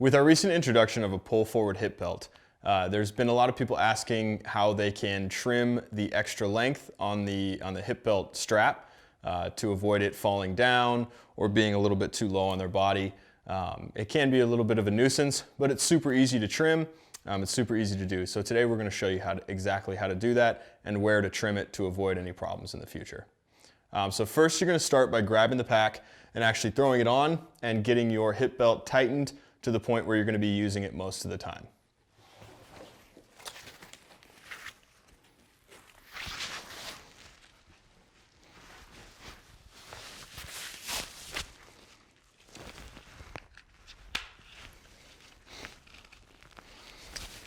With our recent introduction of a pull forward hip belt, there's been a lot of people asking how they can trim the extra length on the hip belt strap to avoid it falling down or being a little bit too low on their body. It can be a little bit of a nuisance, but it's super easy to trim. It's super easy to do. So today we're going to show you exactly how to do that and where to trim it to avoid any problems in the future. So first you're going to start by grabbing the pack and actually throwing it on and getting your hip belt tightened to the point where you're going to be using it most of the time.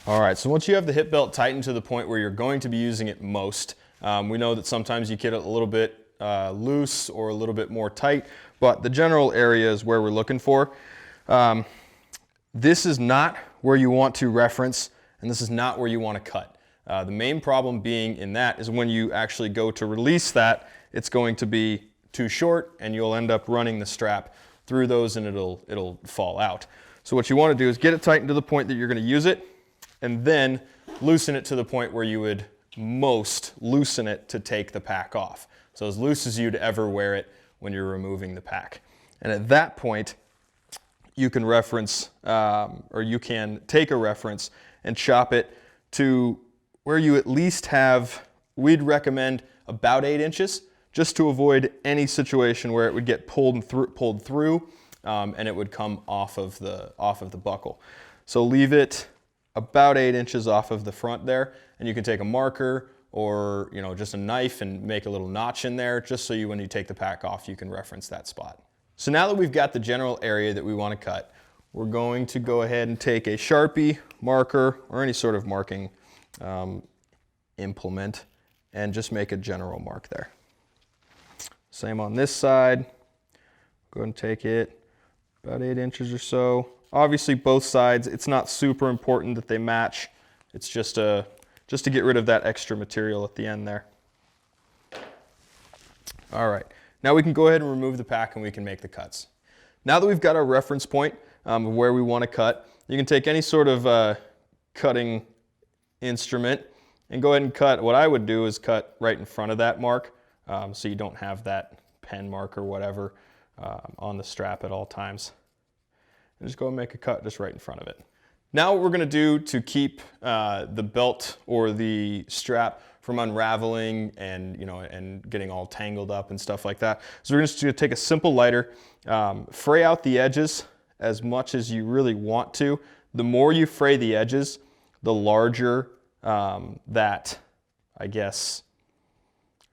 All right, so once you have the hip belt tightened to the point where you're going to be using it most, we know that sometimes you get it a little bit loose or a little bit more tight, but the general area is where we're looking for. This is not where you want to reference, and this is not where you want to cut. The main problem being in that is when you actually go to release that, it's going to be too short and you'll end up running the strap through those and it'll fall out. So what you want to do is get it tightened to the point that you're going to use it, and then loosen it to the point where you would most loosen it to take the pack off. So as loose as you'd ever wear it when you're removing the pack. And at that point, you can reference, or you can take a reference and chop it to where you at least have, we'd recommend about 8 inches, just to avoid any situation where it would get pulled through and it would come off of the buckle. So leave it about 8 inches off of the front there, and you can take a marker or just a knife and make a little notch in there, just so when you take the pack off, you can reference that spot. So now that we've got the general area that we want to cut, we're going to go ahead and take a Sharpie, marker, or any sort of marking implement and just make a general mark there. Same on this side. Go ahead and take it about 8 inches or so. Obviously both sides, it's not super important that they match. It's just to get rid of that extra material at the end there. All right. Now we can go ahead and remove the pack and we can make the cuts. Now that we've got our reference point of where we want to cut, you can take any sort of cutting instrument and go ahead and cut. What I would do is cut right in front of that mark, so you don't have that pen mark or whatever on the strap at all times. And just go and make a cut just right in front of it. Now what we're going to do to keep the belt or the strap from unraveling and and getting all tangled up and stuff like that. So we're just going to take a simple lighter, fray out the edges as much as you really want to. The more you fray the edges, the larger that, I guess,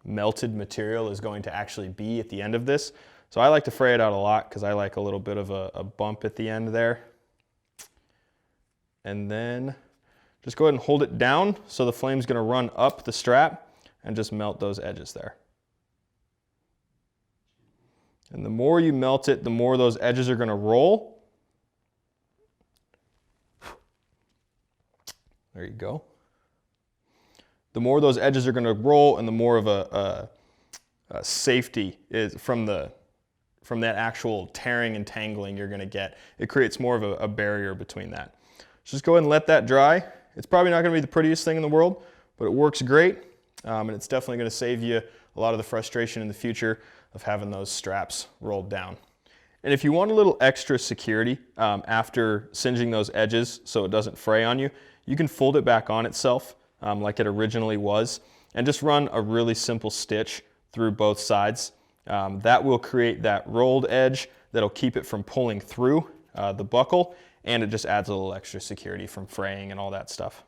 melted material is going to actually be at the end of this. So I like to fray it out a lot because I like a little bit of a bump at the end there. And then just go ahead and hold it down so the flame's going to run up the strap and just melt those edges there. And the more you melt it, the more those edges are going to roll. There you go. The more those edges are going to roll and the more of a safety is from that actual tearing and tangling you're going to get. It creates more of a barrier between that. Just go ahead and let that dry. It's probably not going to be the prettiest thing in the world, but it works great, and it's definitely going to save you a lot of the frustration in the future of having those straps rolled down. And if you want a little extra security after singeing those edges so it doesn't fray on you, you can fold it back on itself like it originally was and just run a really simple stitch through both sides. That will create that rolled edge that'll keep it from pulling through the buckle, and it just adds a little extra security from fraying and all that stuff.